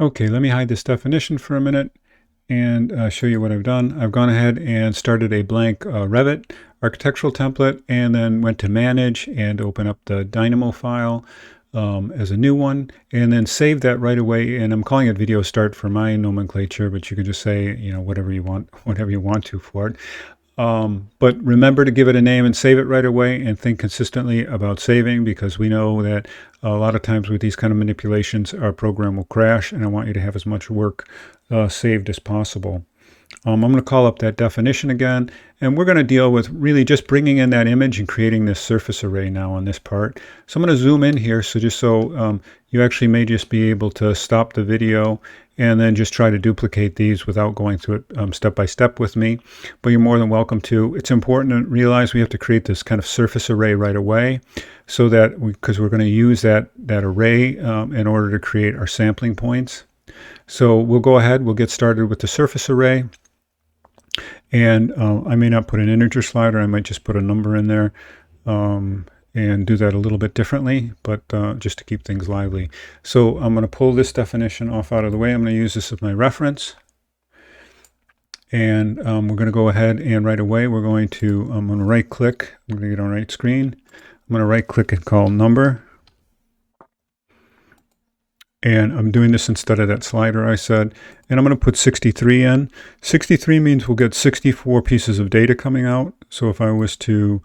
Okay, let me hide this definition for a minute and show you what I've done. I've gone ahead and started a blank Revit architectural template and then went to Manage and open up the Dynamo file as a new one and then save that right away. And I'm calling it Video Start for my nomenclature, but you could just say, whatever you want to for it. But remember to give it a name and save it right away and think consistently about saving, because we know that a lot of times with these kind of manipulations, our program will crash, and I want you to have as much work saved as possible. I'm going to call up that definition again, and we're going to deal with really just bringing in that image and creating this surface array now on this part. So I'm going to zoom in here, so you actually may just be able to stop the video and then just try to duplicate these without going through it step by step with me, but you're more than welcome to. It's important to realize we have to create this kind of surface array right away, so that because we're going to use that array in order to create our sampling points. So we'll go ahead, we'll get started with the surface array. And I may not put an integer slider, I might just put a number in there and do that a little bit differently, but just to keep things lively. So I'm going to pull this definition off out of the way. I'm going to use this as my reference. And we're going to go ahead and right away I'm going to right click. I'm going to get on right screen. I'm going to right click and call number. And I'm doing this instead of that slider I said. And I'm going to put 63 in. 63 means we'll get 64 pieces of data coming out. So if I was to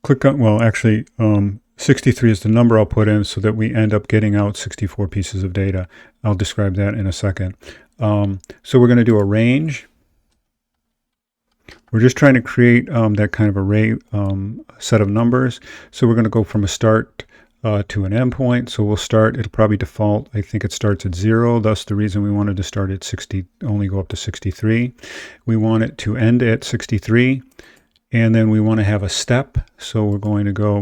click on, well, actually, 63 is the number I'll put in so that we end up getting out 64 pieces of data. I'll describe that in a second. So we're going to do a range. We're just trying to create that kind of array set of numbers. So we're going to go from a start to an endpoint. So we'll start, it'll probably default, I think it starts at 0. Thus the reason we wanted to start at 60, only go up to 63. We want it to end at 63. And then we want to have a step. So we're going to go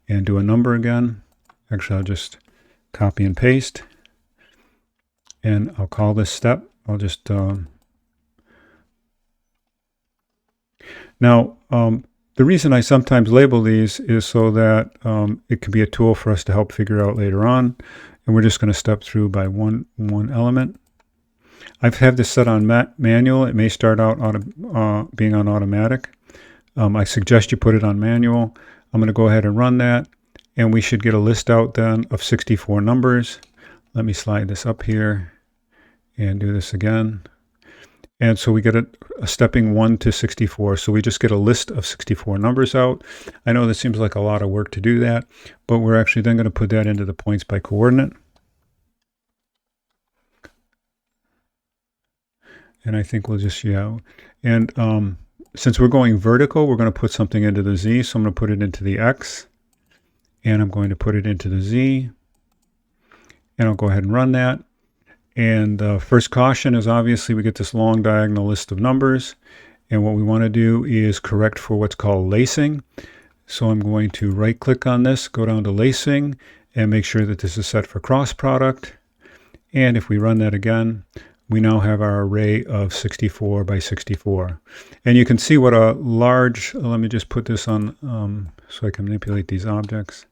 and do a number again. Actually, I'll just copy and paste. And I'll call this step. I'll just, now, the reason I sometimes label these is so that it can be a tool for us to help figure out later on. And we're just going to step through by one element. I've had this set on manual. It may start out being on automatic. I suggest you put it on manual. I'm going to go ahead and run that. And we should get a list out then of 64 numbers. Let me slide this up here and do this again. And so we get a stepping 1 to 64. So we just get a list of 64 numbers out. I know this seems like a lot of work to do that, but we're actually then going to put that into the points by coordinate. And I think we'll just, and since we're going vertical, we're going to put something into the Z. So I'm going to put it into the X, and I'm going to put it into the Z, and I'll go ahead and run that. And first caution is obviously we get this long diagonal list of numbers, and what we want to do is correct for what's called lacing. So I'm going to right click on this, go down to lacing, and make sure that this is set for cross product. And if we run that again, we now have our array of 64 by 64. And you can see what a large, let me just put this on so I can manipulate these objects.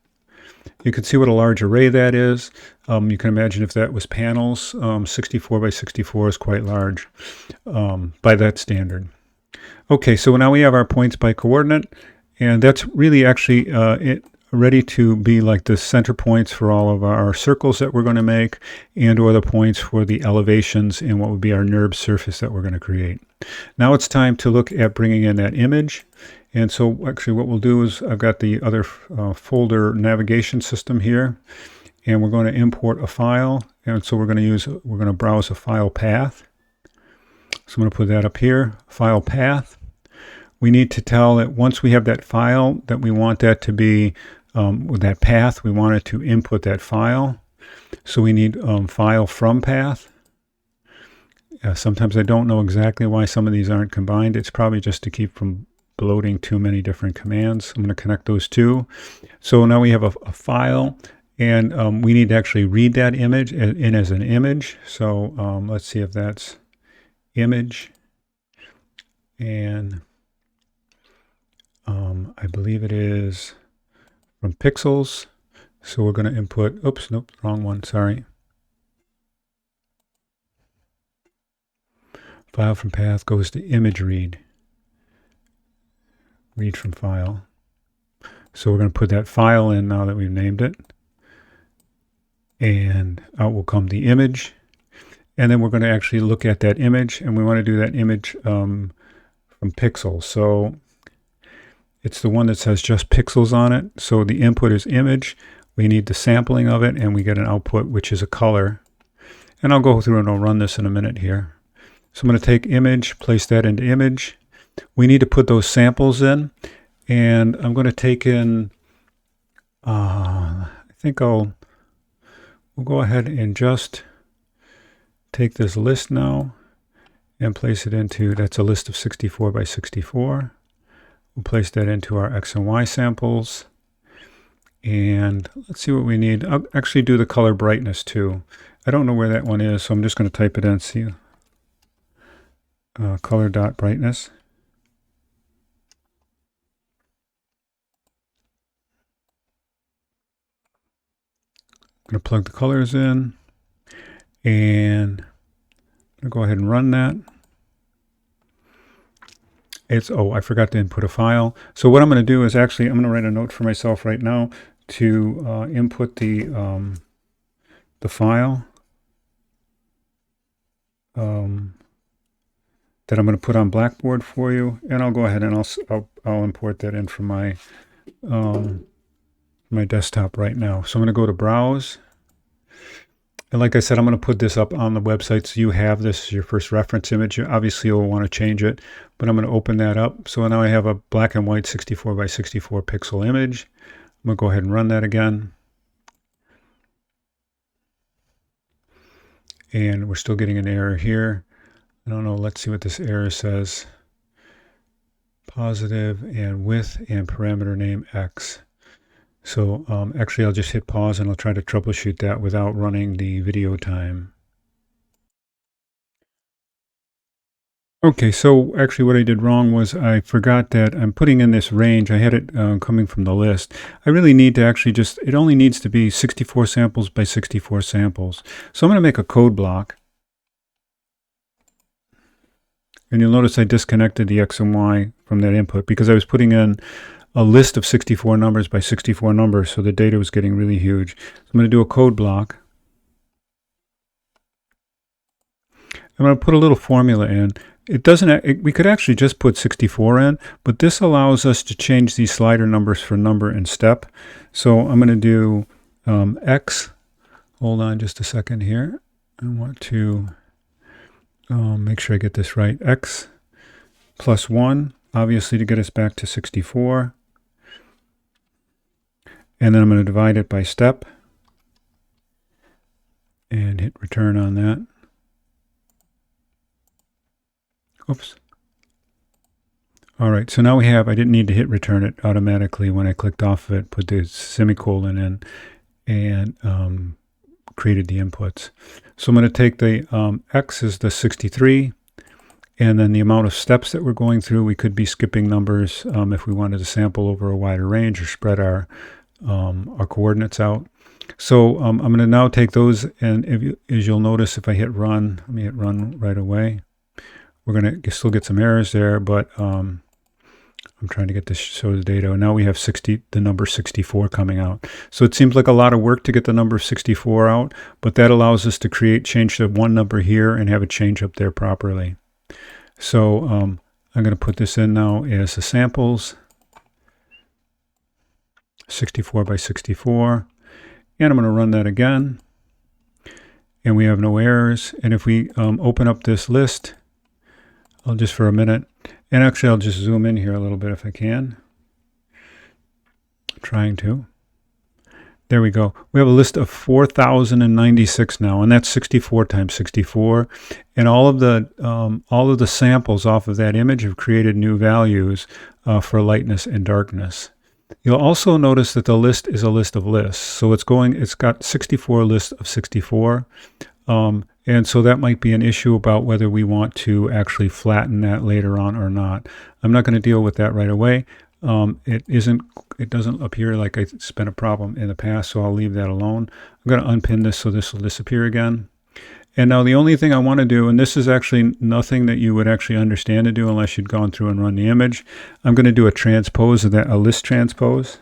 You can see what a large array that is. You can imagine if that was panels, 64 by 64 is quite large by that standard. Okay, so now we have our points by coordinate, and that's really actually ready to be like the center points for all of our circles that we're going to make, and or the points for the elevations and what would be our NURB surface that we're going to create. Now it's time to look at bringing in that image. And so actually what we'll do is I've got the other folder navigation system here, and we're going to import a file. And so we're going to browse a file path. So I'm going to put that up here, file path. We need to tell that once we have that file that we want that to be with that path, we want it to input that file. So we need file from path. Sometimes I don't know exactly why some of these aren't combined. It's probably just to keep from loading too many different commands. I'm going to connect those two. So now we have a file, and we need to actually read that image in as an image. So let's see if that's image, and I believe it is from pixels. So we're going to input, oops, nope, wrong one, sorry. File from path goes to image read. Read from file. So we're going to put that file in now that we've named it. And out will come the image. And then we're going to actually look at that image, and we want to do that image from pixels. So it's the one that says just pixels on it. So the input is image. We need the sampling of it, and we get an output, which is a color. And I'll go through and I'll run this in a minute here. So I'm going to take image, place that into image. We need to put those samples in. And I'm going to take in, I think we'll go ahead and just take this list now and place it into, that's a list of 64 by 64. We'll place that into our X and Y samples. And let's see what we need. I'll actually do the color brightness too. I don't know where that one is, so I'm just going to type it in and see. Color dot brightness. I'm going to plug the colors in, and I'm going to go ahead and run that. Oh, I forgot to input a file. So what I'm going to do is actually, I'm going to write a note for myself right now to input the file that I'm going to put on Blackboard for you, and I'll go ahead and I'll import that in from my my desktop right now. So I'm going to go to Browse, and like I said, I'm going to put this up on the website so you have this as your first reference image. Obviously, you'll want to change it, but I'm going to open that up. So now I have a black and white 64 by 64 pixel image. I'm going to go ahead and run that again. And we're still getting an error here. I don't know, let's see what this error says. Positive and width and parameter name X. So actually I'll just hit pause and I'll try to troubleshoot that without running the video time. Okay, so actually what I did wrong was I forgot that I'm putting in this range. I had it coming from the list. I really need to actually it only needs to be 64 samples by 64 samples. So I'm going to make a code block. And you'll notice I disconnected the X and Y from that input because I was putting in a list of 64 numbers by 64 numbers, so the data was getting really huge. So I'm going to do a code block. I'm going to put a little formula in. We could actually just put 64 in, but this allows us to change these slider numbers for number and step. So I'm going to do X. Hold on just a second here. I want to make sure I get this right. X plus 1, obviously to get us back to 64. And then I'm going to divide it by step and hit return on that. Oops. All right, so now we have, I didn't need to hit return it automatically when I clicked off of it, put the semicolon in, and created the inputs. So I'm going to take the X is the 63, and then the amount of steps that we're going through. We could be skipping numbers if we wanted to sample over a wider range or spread our coordinates out. So I'm going to now take those, and as you'll notice, if I hit run, let me hit run right away. We're going to still get some errors there, but I'm trying to get this show the data. And now we have the number 64 coming out. So it seems like a lot of work to get the number 64 out, but that allows us to change the one number here and have it change up there properly. So I'm going to put this in now as the samples, 64 by 64, and I'm going to run that again, and we have no errors. And if we open up this list, I'll just for a minute, and actually I'll just zoom in here a little bit if I can. Trying to. There we go. We have a list of 4,096 now, and that's 64 times 64. And all of the samples off of that image have created new values for lightness and darkness. You'll also notice that the list is a list of lists. So it's got 64 lists of 64. And so that might be an issue about whether we want to actually flatten that later on or not. I'm not going to deal with that right away. it doesn't appear like it's been a problem in the past, so I'll leave that alone. I'm going to unpin this so this will disappear again. And now the only thing I want to do, and this is actually nothing that you would actually understand to do unless you'd gone through and run the image. I'm going to do a transpose of that, a list transpose.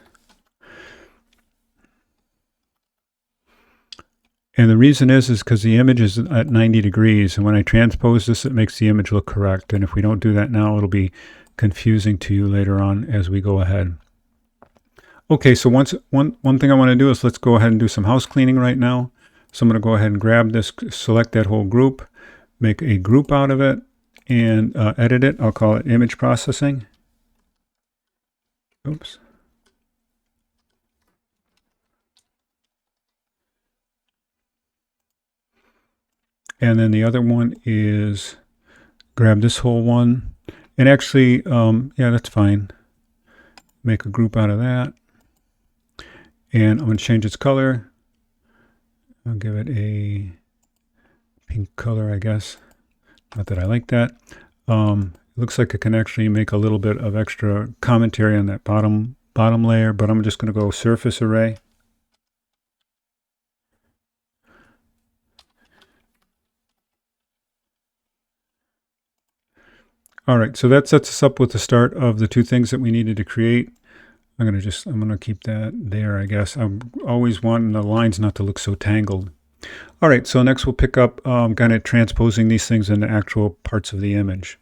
And the reason is because the image is at 90 degrees, and when I transpose this, it makes the image look correct. And if we don't do that now, it'll be confusing to you later on as we go ahead. Okay, so one thing I want to do is let's go ahead and do some house cleaning right now. So I'm going to go ahead and grab this, select that whole group, make a group out of it, and edit it. I'll call it image processing. Oops. And then the other one is grab this whole one. And actually, yeah, that's fine. Make a group out of that. And I'm going to change its color. I'll give it a pink color, I guess. Not that I like that. It looks like it can actually make a little bit of extra commentary on that bottom layer, but I'm just going to go surface array. All right, so that sets us up with the start of the two things that we needed to create. I'm going to keep that there, I guess. I'm always wanting the lines not to look so tangled. All right, so next we'll pick up kind of transposing these things into actual parts of the image.